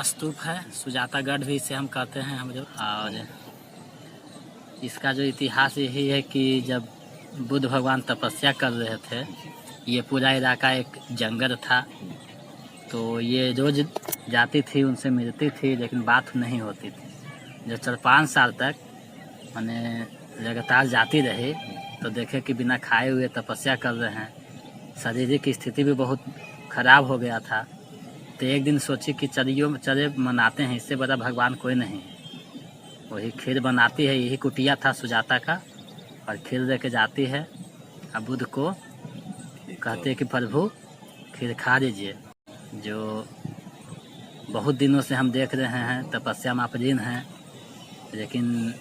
स्तूप है, सुजातागढ़ भी इसे हम कहते हैं हम लोग। और इसका जो इतिहास यही है कि जब बुद्ध भगवान तपस्या कर रहे थे, ये पूरा इलाका एक जंगल था, तो ये रोज जाती थी, उनसे मिलती थी, लेकिन बात नहीं होती थी। जब 4-5 साल तक मैंने लगातार जाती रही तो देखे कि बिना खाए हुए तपस्या कर रहे हैं, शारीरिक स्थिति भी बहुत खराब हो गया था। तो एक दिन सोची कि चले मनाते हैं, इससे बड़ा भगवान कोई नहीं। वही खीर बनाती है, यही कुटिया था सुजाता का, और खीर लेके जाती है। अब बुद्ध को कहते कि प्रभु खीर खा लीजिए। जो बहुत दिनों से हम देख रहे हैं तपस्या में अपलीन हैं, लेकिन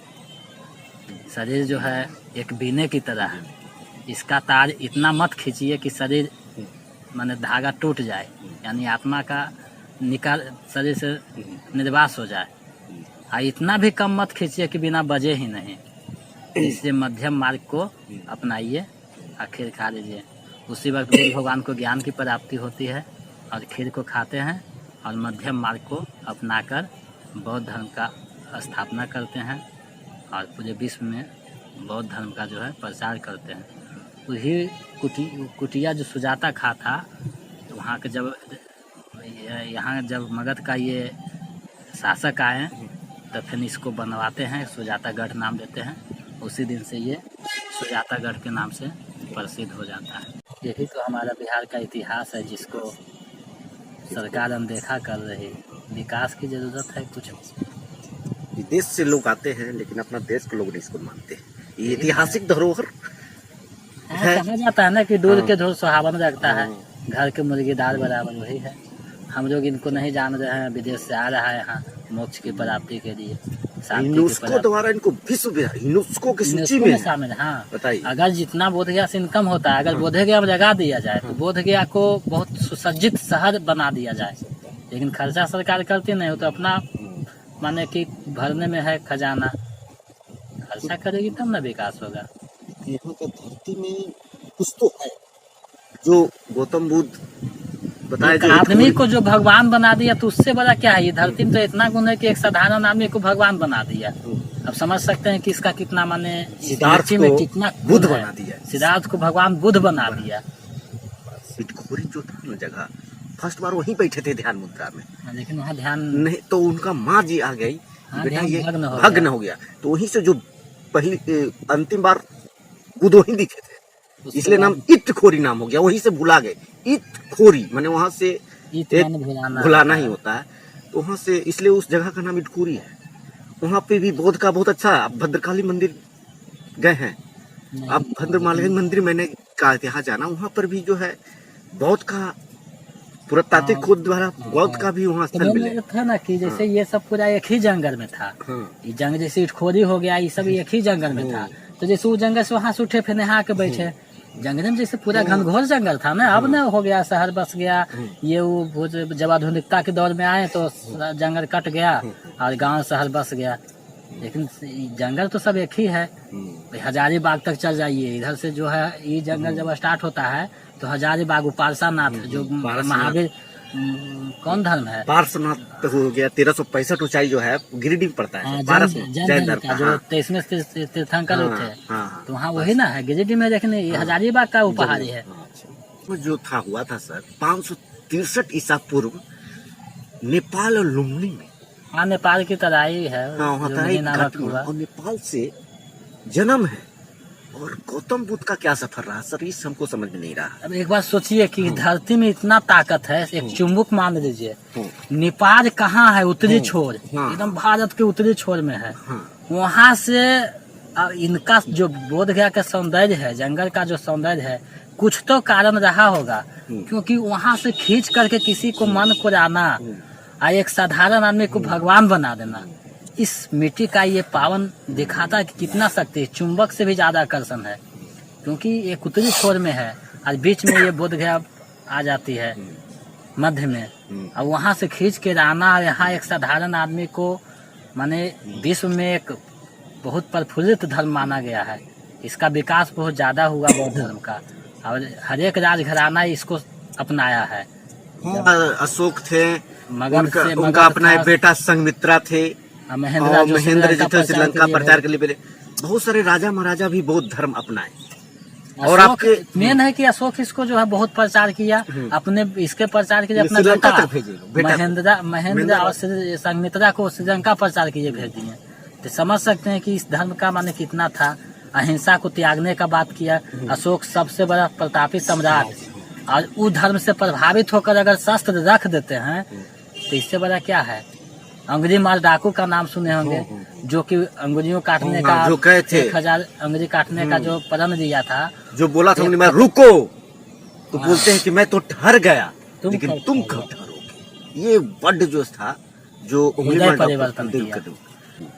शरीर जो है एक बीने की तरह है। इसका तार इतना मत खींचिए कि शरीर माने धागा टूट जाए, यानी आत्मा का निकाल शरीर से निर्वास हो जाए। और इतना भी कम मत खींचिए कि बिना बजे ही नहीं। इसलिए मध्यम मार्ग को अपनाइए और खीर खा लीजिए। उसी वक्त बुद्ध भगवान को ज्ञान की प्राप्ति होती है और खीर को खाते हैं और मध्यम मार्ग को अपनाकर बौद्ध धर्म का स्थापना करते हैं और पूरे विश्व में बौद्ध धर्म का जो है प्रचार करते हैं। वही कुटिया जो सुजाता खा था, तो वहाँ के यहाँ जब मगध का ये शासक आए तो फिर इसको बनवाते हैं, सुजातागढ़ नाम देते हैं। उसी दिन से ये सुजातागढ़ के नाम से प्रसिद्ध हो जाता है। यही तो हमारा बिहार का इतिहास है, जिसको सरकार अनदेखा कर रही। विकास की ज़रूरत है। कुछ विदेश से लोग आते हैं, लेकिन अपना देश के लोग नहीं इसको मानते। ये ऐतिहासिक धरोहर कहा जाता है ना कि दूध के धोर सुहावन रखता है, घर के मुर्गीदार बराबर वही है। हम लोग इनको नहीं जान रहे हैं, विदेश से आ रहा है यहाँ मोक्ष की प्राप्ति के लिए। यूनेस्को द्वारा इनको विश्व यूनेस्को की सूची में शामिल। हाँ, बताइए। अगर जितना बोधगया से इनकम होता है, अगर बोधगया में लगा दिया जाए तो बोधगया को बहुत सुसज्जित शहर बना दिया जाए। लेकिन खर्चा सरकार करती नहीं हो, तो अपना माने कि भरने में है खजाना, खर्चा करेगी तब ना विकास होगा। यहाँ का धरती में कुछ तो है जो गौतम बुद्ध बताया। आदमी को जो भगवान बना दिया, तो उससे बड़ा क्या है। ये धरती में तो इतना गुण है कि एक साधारण आदमी को भगवान बना दिया। अब समझ सकते हैं कि इसका कितना माने सिद्धार्थ में कितना बुद्ध बना दिया। सिद्धार्थ को भगवान बुद्ध बना दिया। इटखोरी जो था ना जगह, फर्स्ट बार वहीं बैठे थे ध्यान मुद्रा में, लेकिन वहाँ ध्यान नहीं तो उनका माँ जी आ गई, बेटा ये भग्न हो गया। तो वहीं से जो पहली अंतिम बार बुद्ध वहीं दिखे थे, इसलिए नाम इटखोरी नाम हो गया। वहीं से भुला गए, इटखोरी माने वहाँ से भुलाना ही होता है। तो वहाँ से इसलिए उस जगह का नाम इटखोरी है। वहाँ पे भी बौद्ध का बहुत अच्छा, आप भद्रकाली मंदिर गए हैं? आप भद्रकाली मंदिर मैंने कहा यहाँ जाना, वहाँ पर भी जो है बौद्ध का पुरातात्विक खोज द्वारा बौद्ध का भी वहाँ स्थल मिले था ना कि जैसे ये सब पूरा एक ही जंगल में था। ये जंगल जैसे इटखोरी हो गया, ये सब एक ही जंगल में था। तो जैसे वो जंगल से वहाँ से उठे फिर नहा के बैठे जंगल में, जैसे पूरा घनघोर जंगल था ना। अब ना हो गया, शहर बस गया। ये वो जब आधुनिकता के दौर में आए तो जंगल कट गया और गांव शहर बस गया। लेकिन जंगल तो सब एक ही है। हजारीबाग तक चल जाइए, इधर से जो है ये जंगल जब स्टार्ट होता है तो हजारीबाग पारसानाथ जो महावीर कौन धर्म है, पार्श्वनाथ हो गया। 1365 ऊंचाई जो है गिरिडीह में पड़ता है, जैन धर्म का जो 23वें तीर्थंकर थे। तो वहाँ वही ना है गिरिडीह में, देखने हजारीबाग का वो पहाड़ी है। जो था हुआ था सर 563 ईसा पूर्व नेपाल और लुम्बिनी में। हाँ, नेपाल की तराई है। और नेपाल से जन्म है। और गौतम बुद्ध का क्या सफर रहा सर, इस हमको समझ में नहीं रहा। अब एक बार सोचिए कि धरती में इतना ताकत है, एक चुंबक मान लीजिए। नेपाल कहाँ है? उत्तरी छोर, एकदम भारत के उत्तरी छोर में है। वहाँ से इनका जो बोधगया का सौंदर्य है, जंगल का जो सौंदर्य है, कुछ तो कारण रहा होगा। क्योंकि वहाँ से खींच करके किसी को मन को जाना और एक साधारण आदमी को भगवान बना देना, इस मिट्टी का ये पावन दिखाता है कि कितना शक्ति, चुंबक से भी ज्यादा आकर्षण है। क्योंकि ये उत्तरी छोर में है और बीच में ये बोधगया आ जाती है मध्य में। और वहाँ से खींच के लाना, यहाँ एक साधारण आदमी को माने विश्व में एक बहुत प्रफुल्लित धर्म माना गया है। इसका विकास बहुत ज्यादा हुआ बौद्ध धर्म का, और हर एक राजघराना इसको अपनाया है। अशोक थे, मगध से उनका अपना एक बेटा संघमित्रा थे, महेंद्र जो थे श्रीलंका प्रचार के लिए बोले। बहुत सारे राजा महाराजा भी बौद्ध धर्म अपनाए। और आपके मेन है कि अशोक इसको जो है बहुत प्रचार किया, अपने इसके प्रचार के लिए अपना बेटा महेंद्र और संघमित्रा को श्रीलंका प्रचार के लिए भेज दिए। तो समझ सकते हैं कि इस धर्म का माने कितना था। अहिंसा को त्यागने का बात किया। अशोक सबसे बड़ा प्रतापी सम्राट, और उस धर्म से प्रभावित होकर अगर शस्त्र रख देते हैं तो इससे बड़ा क्या है। अंग्रेजी माल डाकू का नाम सुने होंगे, जो कि अंगुलियों काटने का, जो कहे थे 1000 अंगुली काटने का जो प्रण दिया था, जो बोला था मैं रुको, तो बोलते हैं कि मैं तो ठहर गया, लेकिन तुम कब ठहरोगे। ये वर्ड जो था, जो हृदय परिवर्तन किया।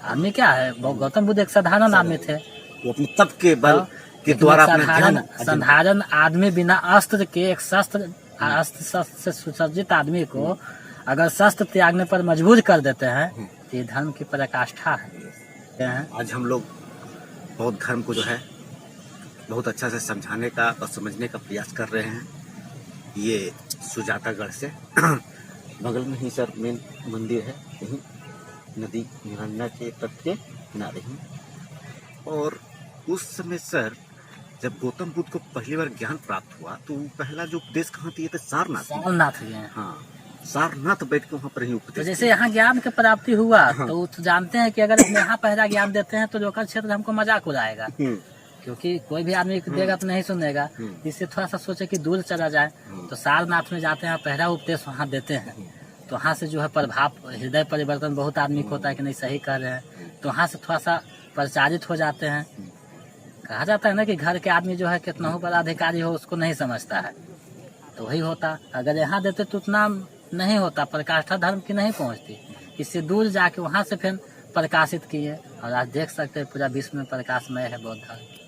आदमी क्या है, गौतम बुद्ध एक साधारण आदमी थे। वो अपने तप के बल के द्वारा साधारण आदमी बिना अस्त्र के, एक अस्त्र से सुसज्जित आदमी को अगर शस्त्र त्यागने पर मजबूर कर देते हैं तो ये धर्म की पराकाष्ठा है। आज हम लोग बौद्ध धर्म को जो है बहुत अच्छा से समझाने का और समझने का प्रयास कर रहे हैं। ये सुजातागढ़ से बगल में ही सर मेन मंदिर है, यहीं नदी गंगा के तट के किनारे ही। और उस समय सर जब गौतम बुद्ध को पहली बार ज्ञान प्राप्त हुआ तो पहला जो उपदेश कहाँ दिए थे, सारनाथ। हाँ, सारनाथ बैठ के वहाँ पर ही उपदेश। तो जैसे यहाँ ज्ञान की प्राप्ति हुआ, हाँ। तो जानते हैं कि अगर यहाँ पहला ज्ञान देते हैं तो लोकल क्षेत्र हमको मजाक उड़ाएगा, क्योंकि कोई भी आदमी देगा तो नहीं सुनेगा। इससे थोड़ा सा सोचे कि दूर चला जाए, तो सारनाथ में जाते हैं, पहला उपदेश वहाँ देते हैं। तो वहाँ से जो है प्रभाव, हृदय परिवर्तन बहुत आदमी को होता है कि नहीं सही कर रहे हैं, तो वहाँ से थोड़ा सा प्रचारित हो जाते हैं। कहा जाता है ना कि घर के आदमी जो है कितना हो बड़ा अधिकारी हो उसको नहीं समझता है, तो वही होता। अगर यहाँ देते तो उतना नहीं होता, प्रकाष्ठा धर्म की नहीं पहुँचती। इससे दूर जाके वहाँ से फिर प्रकाशित किए, और आज देख सकते हैं पूरा विश्व में प्रकाशमय है बौद्ध धर्म।